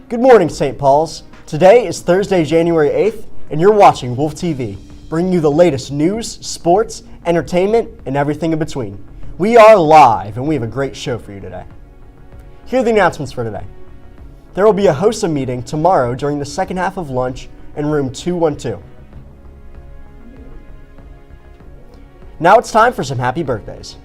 Good morning, St. Paul's. Today is Thursday, January 8th, and you're watching Wolf TV, bringing you the latest news, sports, entertainment, and everything in between. We are live, and we have a great show for you today. Here are the announcements for today. There will be a HOSA meeting tomorrow during the second half of lunch in room 212. Now it's time for some happy birthdays.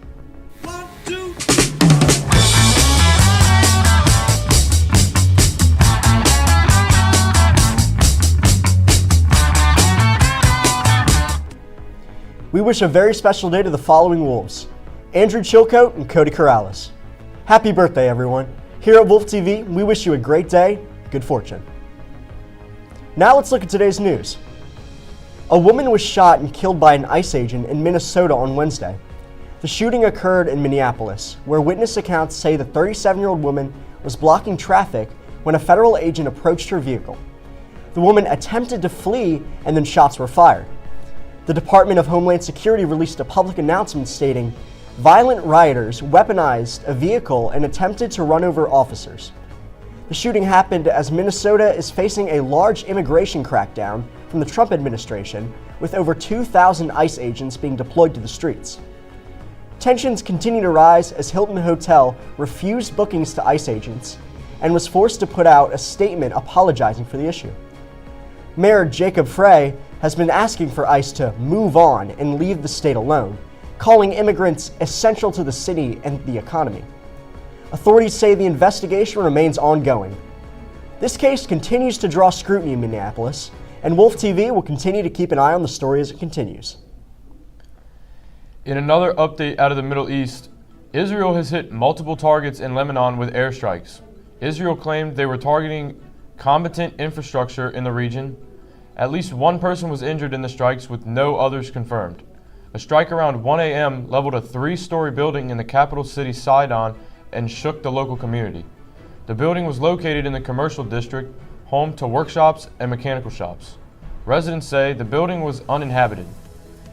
We wish a very special day to the following Wolves: Andrew Chilcote and Cody Corrales. Happy birthday, everyone. Here at Wolf TV, we wish you a great day, good fortune. Now let's look at today's news. A woman was shot and killed by an ICE agent in Minnesota on Wednesday. The shooting occurred in Minneapolis, where witness accounts say the 37-year-old woman was blocking traffic when a federal agent approached her vehicle. The woman attempted to flee and then shots were fired. The Department of Homeland Security released a public announcement stating violent rioters weaponized a vehicle and attempted to run over officers. The shooting happened as Minnesota is facing a large immigration crackdown from the Trump administration, with over 2,000 ICE agents being deployed to the streets. Tensions continue to rise as Hilton Hotel refused bookings to ICE agents and was forced to put out a statement apologizing for the issue. Mayor Jacob Frey has been asking for ICE to move on and leave the state alone, calling immigrants essential to the city and the economy. Authorities say the investigation remains ongoing. This case continues to draw scrutiny in Minneapolis, and Wolf TV will continue to keep an eye on the story as it continues. In another update out of the Middle East, Israel has hit multiple targets in Lebanon with airstrikes. Israel claimed they were targeting combatant infrastructure in the region. At least one person was injured in the strikes, with no others confirmed. A strike around 1 a.m. leveled a 3-story building in the capital city Sidon and shook the local community. The building was located in the commercial district, home to workshops and mechanical shops. Residents say the building was uninhabited.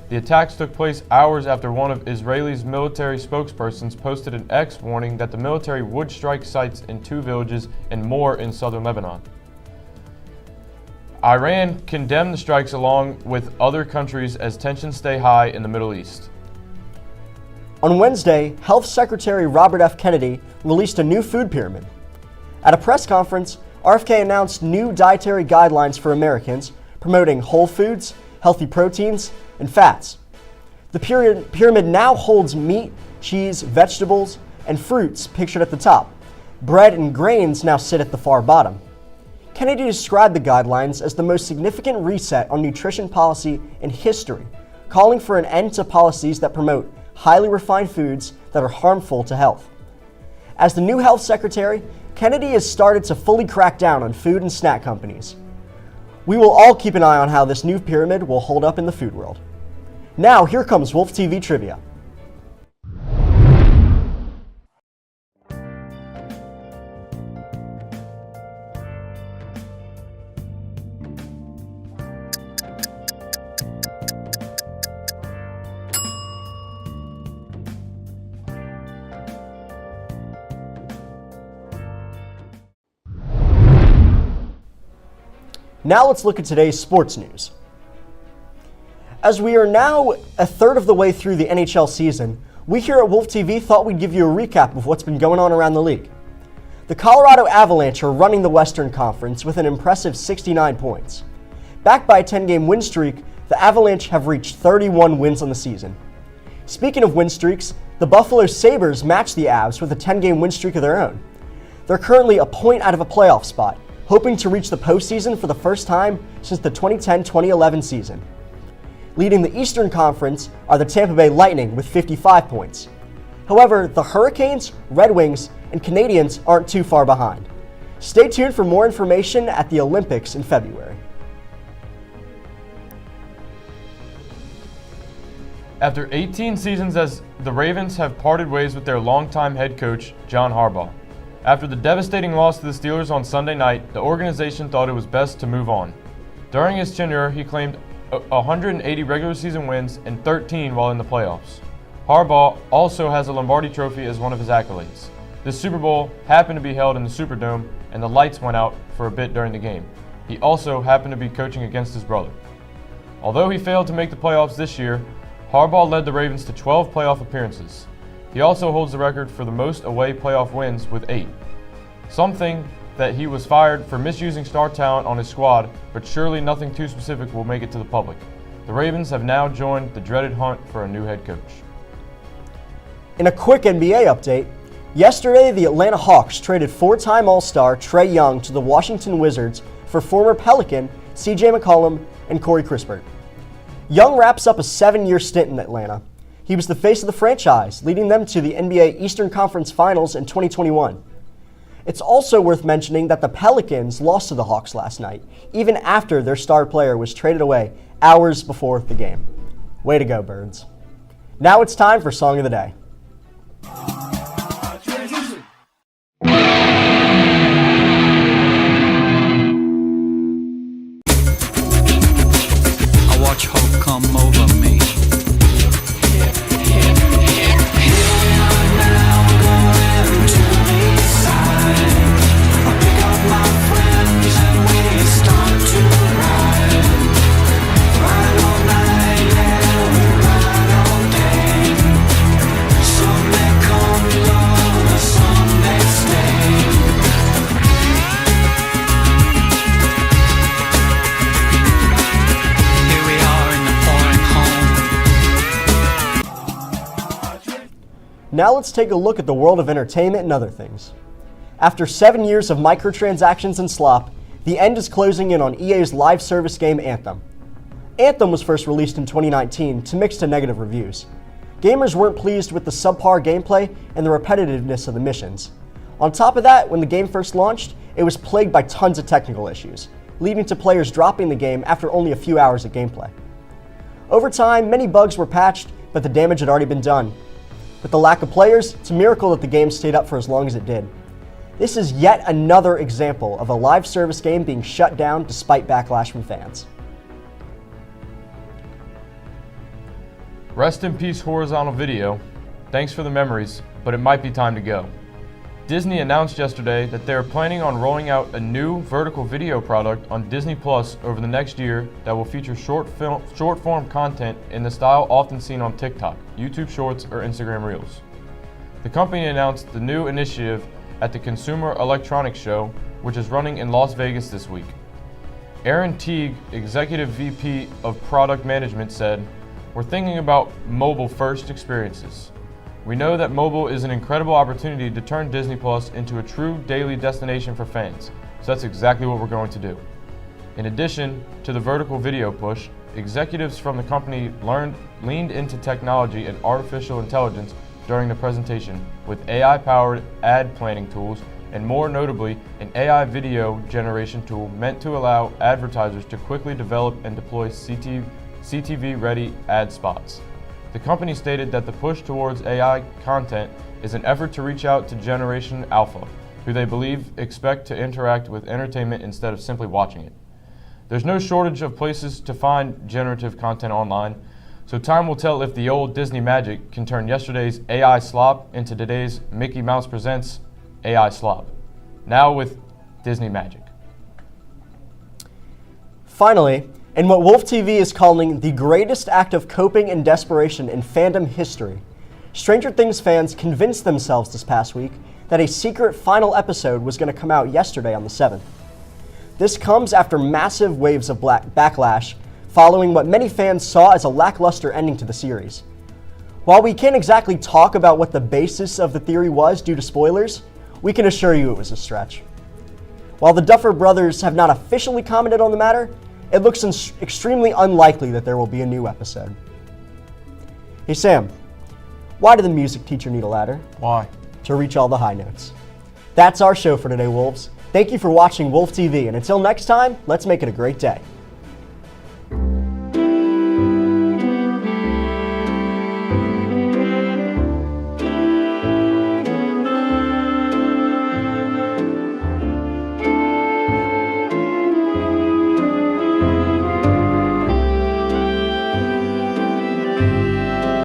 The attacks took place hours after one of Israel's military spokespersons posted an X warning that the military would strike sites in 2 villages and more in southern Lebanon. Iran condemned the strikes along with other countries as tensions stay high in the Middle East. On Wednesday, Health Secretary Robert F. Kennedy released a new food pyramid. At a press conference, RFK announced new dietary guidelines for Americans promoting whole foods, healthy proteins, and fats. The pyramid now holds meat, cheese, vegetables, and fruits pictured at the top. Bread and grains now sit at the far bottom. Kennedy described the guidelines as the most significant reset on nutrition policy in history, calling for an end to policies that promote highly refined foods that are harmful to health. As the new health secretary, Kennedy has started to fully crack down on food and snack companies. We will all keep an eye on how this new pyramid will hold up in the food world. Now, here comes Wolf TV Trivia. Now let's look at today's sports news. As we are now a third of the way through the NHL season, we here at Wolf TV thought we'd give you a recap of what's been going on around the league. The Colorado Avalanche are running the Western Conference with an impressive 69 points. Backed by a 10-game win streak, the Avalanche have reached 31 wins on the season. Speaking of win streaks, the Buffalo Sabres match the Avs with a 10-game win streak of their own. They're currently a point out of a playoff spot, hoping to reach the postseason for the first time since the 2010-2011 season. Leading the Eastern Conference are the Tampa Bay Lightning with 55 points. However, the Hurricanes, Red Wings, and Canadiens aren't too far behind. Stay tuned for more information at the Olympics in February. After 18 seasons as the Ravens have parted ways with their longtime head coach, John Harbaugh. After the devastating loss to the Steelers on Sunday night, the organization thought it was best to move on. During his tenure, he claimed 180 regular season wins and 13 while in the playoffs. Harbaugh also has a Lombardi Trophy as one of his accolades. This Super Bowl happened to be held in the Superdome, and the lights went out for a bit during the game. He also happened to be coaching against his brother. Although he failed to make the playoffs this year, Harbaugh led the Ravens to 12 playoff appearances. He also holds the record for the most away playoff wins with 8. Some think that he was fired for misusing star talent on his squad, but surely nothing too specific will make it to the public. The Ravens have now joined the dreaded hunt for a new head coach. In a quick NBA update, yesterday the Atlanta Hawks traded 4-time All-Star Trae Young to the Washington Wizards for former Pelican CJ McCollum and Corey Kispert. Young wraps up a 7-year stint in Atlanta. He was the face of the franchise, leading them to the NBA Eastern Conference Finals in 2021. It's also worth mentioning that the Pelicans lost to the Hawks last night, even after their star player was traded away hours before the game. Way to go, Birds. Now it's time for Song of the Day. I watch hope come over me. Now let's take a look at the world of entertainment and other things. After 7 years of microtransactions and slop, the end is closing in on EA's live service game Anthem. Anthem was first released in 2019 to mixed to negative reviews. Gamers weren't pleased with the subpar gameplay and the repetitiveness of the missions. On top of that, when the game first launched, it was plagued by tons of technical issues, leading to players dropping the game after only a few hours of gameplay. Over time, many bugs were patched, but the damage had already been done. With the lack of players, it's a miracle that the game stayed up for as long as it did. This is yet another example of a live service game being shut down despite backlash from fans. Rest in peace, Horizontal Video. Thanks for the memories, but it might be time to go. Disney announced yesterday that they are planning on rolling out a new vertical video product on Disney Plus over the next year that will feature short-form content in the style often seen on TikTok, YouTube Shorts, or Instagram Reels. The company announced the new initiative at the Consumer Electronics Show, which is running in Las Vegas this week. Aaron Teague, Executive VP of Product Management, said, "We're thinking about mobile-first experiences. We know that mobile is an incredible opportunity to turn Disney Plus into a true daily destination for fans, so that's exactly what we're going to do." In addition to the vertical video push, executives from the company leaned into technology and artificial intelligence during the presentation with AI-powered ad planning tools and, more notably, an AI video generation tool meant to allow advertisers to quickly develop and deploy CTV-ready ad spots. The company stated that the push towards AI content is an effort to reach out to Generation Alpha, who they believe expect to interact with entertainment instead of simply watching it. There's no shortage of places to find generative content online, so time will tell if the old Disney magic can turn yesterday's AI slop into today's Mickey Mouse Presents AI slop. Now with Disney Magic. Finally, in what Wolf TV is calling the greatest act of coping and desperation in fandom history, Stranger Things fans convinced themselves this past week that a secret final episode was going to come out yesterday on the 7th. This comes after massive waves of backlash following what many fans saw as a lackluster ending to the series. While we can't exactly talk about what the basis of the theory was due to spoilers, we can assure you it was a stretch. While the Duffer Brothers have not officially commented on the matter, it looks extremely unlikely that there will be a new episode. Hey Sam, why did the music teacher need a ladder? Why? To reach all the high notes. That's our show for today, Wolves. Thank you for watching Wolf TV, and until next time, let's make it a great day.